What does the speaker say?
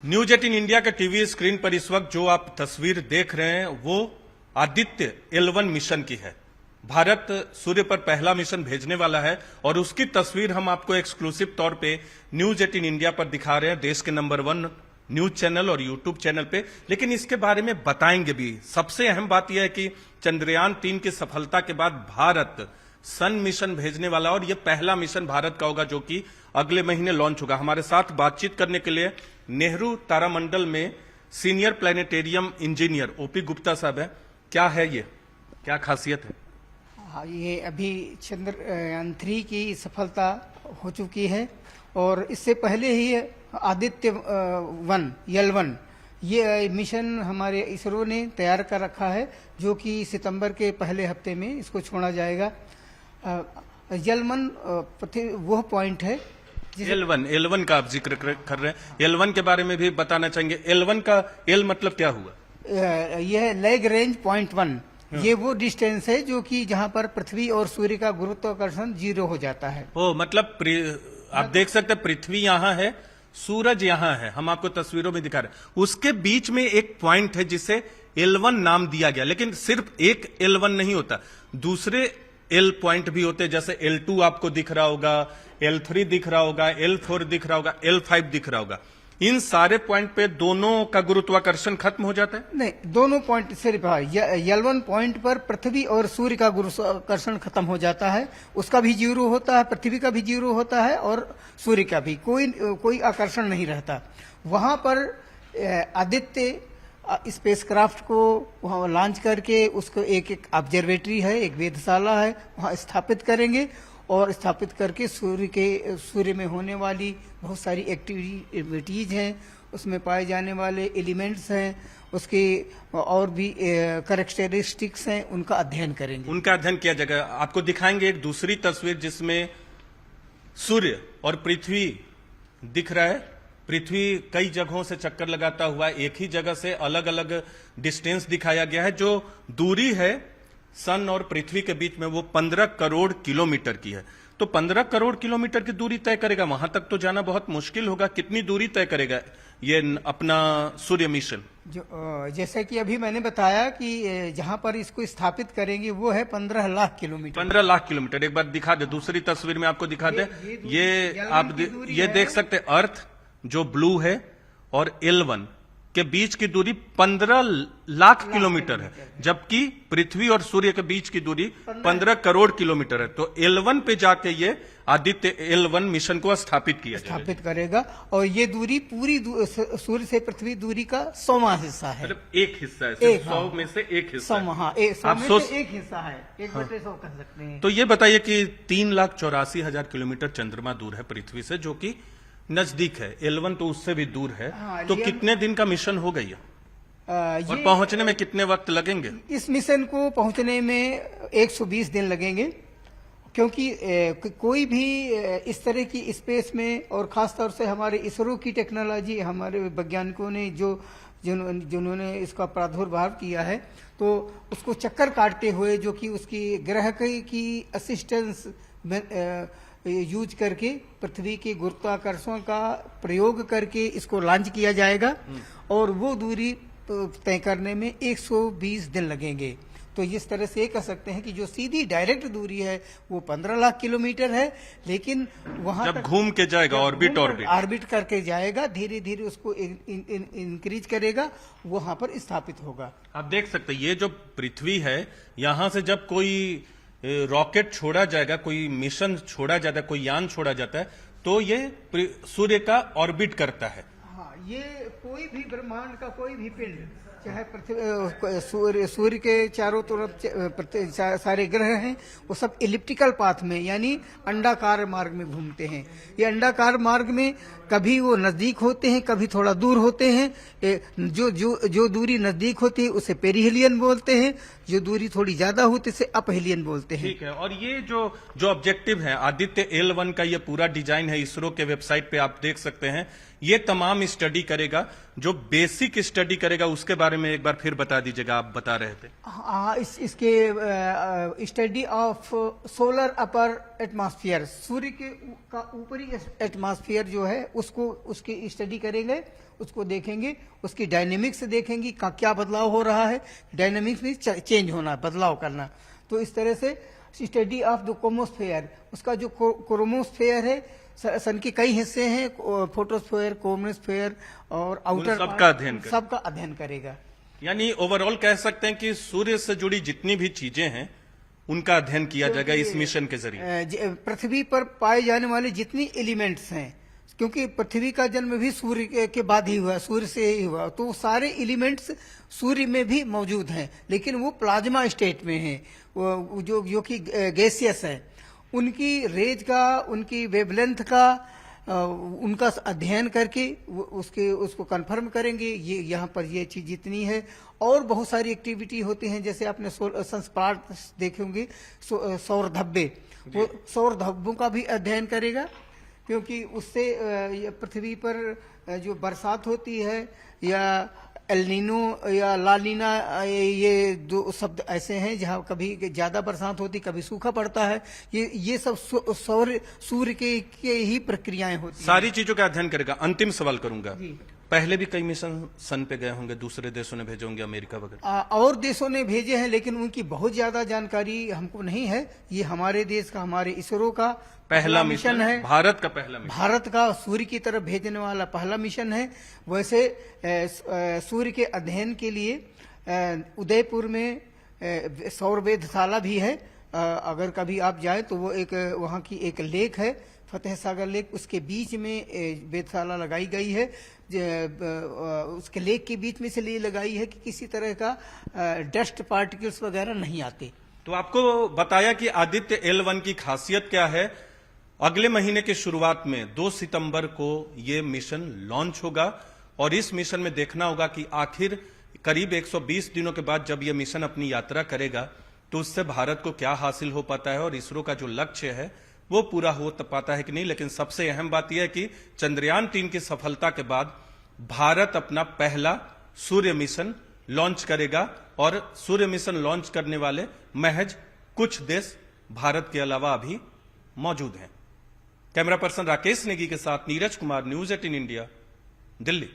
News 18 India के TV screen पर इस वक्त जो आप तस्वीर देख रहे हैं वो आदित्य L1 मिशन की है। भारत सूर्य पर पहला मिशन भेजने वाला है और उसकी तस्वीर हम आपको एक्सक्लूसिव तौर पे न्यूज 18 इंडिया पर दिखा रहे हैं, देश के नंबर 1 न्यूज चैनल और यूट्यूब चैनल पे। लेकिन इसके बारे में बताएंगे भी। सबसे अहम बात यह है कि चंद्रयान 3 की सफलता के बाद भारत सन मिशन भेजने वाला और यह पहला मिशन भारत का होगा जो कि अगले महीने लॉन्च होगा। हमारे साथ बातचीत करने के लिए नेहरू तारामंडल में senior planetarium engineer OP Gupta साहब है। क्या है ये, क्या खासियत है? हाँ, ये अभी चंद्रयान 3 की सफलता हो चुकी है और इससे पहले ही आदित्य 1 L1 ये मिशन हमारे इसरो ने तैयार कर रखा है जो कि सितंबर के पहले हफ्ते में इसको छोड़ा जाएगा। L1 वह पॉइंट है L1 का आप जिक्र कर रहे हैं, L1 के बारे में भी बताना चाहेंगे। L1 का L मतलब क्या हुआ? यह लैग रेंज पॉइंट 1 ये वो डिस्टेंस है जो कि जहां पर पृथ्वी और सूर्य का गुरुत्वाकर्षण 0 हो जाता है। ओ मतलब आप देख सकते हैं पृथ्वी यहाँ है, सूरज यहाँ है, हम आपको तस्वीरों में दिखा रहे हैं। उसके बीच में एक पॉइंट है जिसे L1 नाम दिया गया। लेकिन सिर्फ एक L1 नहीं होता, दूसरे L पॉइंट भी होते हैं। जैसे L2 आपको दिख रहा होगा, L3 दिख रहा होगा, L4 दिख रहा होगा, L5 दिख रहा होगा। इन सारे पॉइंट पे दोनों का गुरुत्वाकर्षण खत्म हो जाता है? नहीं, दोनों पॉइंट सिर्फ L1 पॉइंट पर पृथ्वी और सूर्य का गुरुत्वाकर्षण खत्म हो जाता है। उसका भी 0 होता है, पृथ्वी का भी 0 होता है और सूर्य का भी कोई आकर्षण नहीं रहता। वहां पर आदित्य स्पेसक्राफ्ट को वहां लॉन्च करके उसको एक ऑब्जर्वेटरी है, एक वेधशाला है, वहां स्थापित करेंगे और स्थापित करके सूर्य में होने वाली बहुत सारी एक्टिविटीज हैं, उसमें पाए जाने वाले एलिमेंट्स हैं, उसके और भी कैरेक्टरिस्टिक्स हैं, उनका अध्ययन करेंगे। उनका अध्ययन किया जाएगा। आपको दिखाएंगे एक दूसरी तस्वीर जिसमें सूर्य और पृथ्वी दिख रहा है। पृथ्वी कई जगहों से चक्कर लगाता हुआ एक ही जगह से अलग अलग डिस्टेंस दिखाया गया है। जो दूरी है सन और पृथ्वी के बीच में वो 15 करोड़ किलोमीटर की है। तो 15 करोड़ किलोमीटर की दूरी तय करेगा, वहां तक तो जाना बहुत मुश्किल होगा। कितनी दूरी तय करेगा ये अपना सूर्य मिशन? जैसे कि अभी मैंने बताया कि जहां पर इसको स्थापित करेंगे वो है 15 लाख किलोमीटर। 15 लाख किलोमीटर। एक बार दिखा दे, दूसरी तस्वीर में आपको दिखा दे। ये आप ये देख सकते हैं, अर्थ जो ब्लू है और L1 के बीच की दूरी 15 लाख किलोमीटर है, जबकि पृथ्वी और सूर्य के बीच की दूरी 15 करोड़ किलोमीटर है। तो L1 पे जाके ये आदित्य L1 मिशन को स्थापित करेगा और ये दूरी पूरी सूर्य से पृथ्वी दूरी का 100वां हिस्सा है। मतलब एक हिस्सा है, 100 में से एक हिस्सा। एक हिस्सा है, 1/100 कह सकते हैं। तो ये बताइए कि 3,84,000 किलोमीटर चंद्रमा दूर है पृथ्वी से, जो कि नजदीक है। L1 तो उससे भी दूर है। तो कितने दिन का मिशन हो गई है और पहुंचने में कितने वक्त लगेंगे? इस मिशन को पहुंचने में 120 दिन लगेंगे, क्योंकि कोई भी इस तरह की स्पेस में और खासतौर से हमारे इसरो की टेक्नोलॉजी, हमारे वैज्ञानिकों ने जिन्होंने इसका प्रादुर्भाव किया है, तो उसको चक्कर काटते हुए जो कि उसकी ग्रह की असिस्टेंस यूज करके पृथ्वी के गुरुत्वाकर्षण का प्रयोग करके इसको लॉन्च किया जाएगा और वो दूरी तय करने में 120 दिन लगेंगे। तो इस तरह से कह सकते हैं कि जो सीधी डायरेक्ट दूरी है वो 15 लाख किलोमीटर है, लेकिन वहां जब घूम के जाएगा, ऑर्बिट करके जाएगा, धीरे धीरे उसको इंक्रीज करेगा, वहां पर स्थापित होगा। आप देख सकते हैं ये जो पृथ्वी है, यहां से जब कोई रॉकेट छोड़ा जाएगा, कोई मिशन छोड़ा जाता है, कोई यान छोड़ा जाता है, तो ये सूर्य का ऑर्बिट करता है। हाँ, ये कोई भी ब्रह्मांड का कोई भी पिंड, चाहे पृथ्वी सूर्य के चारों तरफ सारे ग्रह हैं, वो सब इलिप्टिकल पाथ में यानी अंडाकार मार्ग में घूमते हैं। ये अंडाकार मार्ग में कभी वो नजदीक होते हैं, कभी थोड़ा दूर होते हैं। जो दूरी नजदीक होती है उसे पेरिहेलियन बोलते हैं, जो दूरी थोड़ी ज्यादा होती है उसे अपहेलियन बोलते हैं। ठीक है। और ये जो ऑब्जेक्टिव है आदित्य L1 का, ये पूरा डिजाइन है इसरो के वेबसाइट पे आप देख सकते हैं। ये तमाम स्टडी करेगा। जो बेसिक स्टडी करेगा उसके बारे में एक बार फिर बता दीजिएगा, आप बता रहे थे। हाँ, इसके study of solar upper atmosphere, सूर्य के का ऊपरी एटमॉस्फेयर जो है उसको उसकी स्टडी करेंगे, उसको देखेंगे, उसकी डायनेमिक्स देखेंगे, क्या बदलाव हो रहा है। डायनेमिक्स में चेंज होना, बदलाव करना। तो इस तरह से स्टडी ऑफ द क्रोमोस्फेयर, उसका जो क्रोमोस्फेयर है, सन के कई हिस्से हैं, फोटोस्फेयर, क्रोमोस्फेयर और आउटर, सबका अध्ययन करेगा। यानी ओवरऑल कह सकते हैं कि सूर्य से जुड़ी जितनी भी चीजें हैं उनका अध्ययन किया जाएगा इस मिशन के जरिए। पृथ्वी पर पाए जाने वाले जितनी एलिमेंट्स हैं, क्योंकि पृथ्वी का जन्म भी सूर्य के बाद ही हुआ, सूर्य से ही हुआ, तो सारे एलिमेंट्स सूर्य में भी मौजूद हैं, लेकिन वो प्लाज्मा स्टेट में हैं, जो कि गैसियस है। उनकी रेज का, उनकी वेवलेंथ का, उनका अध्ययन करके उसको कंफर्म करेंगे, ये यहाँ पर ये चीज जितनी है। और बहुत सारी एक्टिविटी होती हैं, जैसे आपने सनस्पॉट देखे होंगे, सौर धब्बे, वो सौर धब्बों का भी अध्ययन करेगा, क्योंकि उससे पृथ्वी पर जो बरसात होती है, या एलनीनो या लालीना, ये दो शब्द ऐसे हैं जहाँ कभी ज्यादा बरसात होती, कभी सूखा पड़ता है। ये सब सूर्य के ही प्रक्रियाएं होती हैं। सारी चीजों का अध्ययन करेगा। अंतिम सवाल करूंगा, पहले भी कई मिशन सन पे गए होंगे, दूसरे देशों ने भेजे होंगे, अमेरिका वगैरह और देशों ने भेजे हैं, लेकिन उनकी बहुत ज्यादा जानकारी हमको नहीं है। ये हमारे देश का, हमारे इसरो का पहला मिशन है, भारत का पहला मिशन, भारत का सूर्य की तरफ भेजने वाला पहला मिशन है। वैसे सूर्य के अध्ययन के लिए उदयपुर में सौर वेधशाला भी है। अगर कभी आप जाए तो वो एक वहाँ की एक लेक है, फतेह सागर लेक, उसके बीच में वेधशाला लगाई गई है। उसके लेक के बीच में इसलिए लगाई है कि किसी तरह का डस्ट पार्टिकल्स वगैरह नहीं आते। तो आपको बताया कि आदित्य L1 की खासियत क्या है। अगले महीने की शुरुआत में 2 सितंबर को ये मिशन लॉन्च होगा, और इस मिशन में देखना होगा कि आखिर करीब 120 दिनों के बाद जब यह मिशन अपनी यात्रा करेगा तो उससे भारत को क्या हासिल हो पाता है, और इसरो का जो लक्ष्य है वो पूरा हो पाता है कि नहीं। लेकिन सबसे अहम बात यह है कि चंद्रयान 3 की सफलता के बाद भारत अपना पहला सूर्य मिशन लॉन्च करेगा, और सूर्य मिशन लॉन्च करने वाले महज कुछ देश भारत के अलावा अभी मौजूद हैं। कैमरा पर्सन राकेश नेगी के साथ नीरज कुमार, न्यूज़ 18 इंडिया, दिल्ली।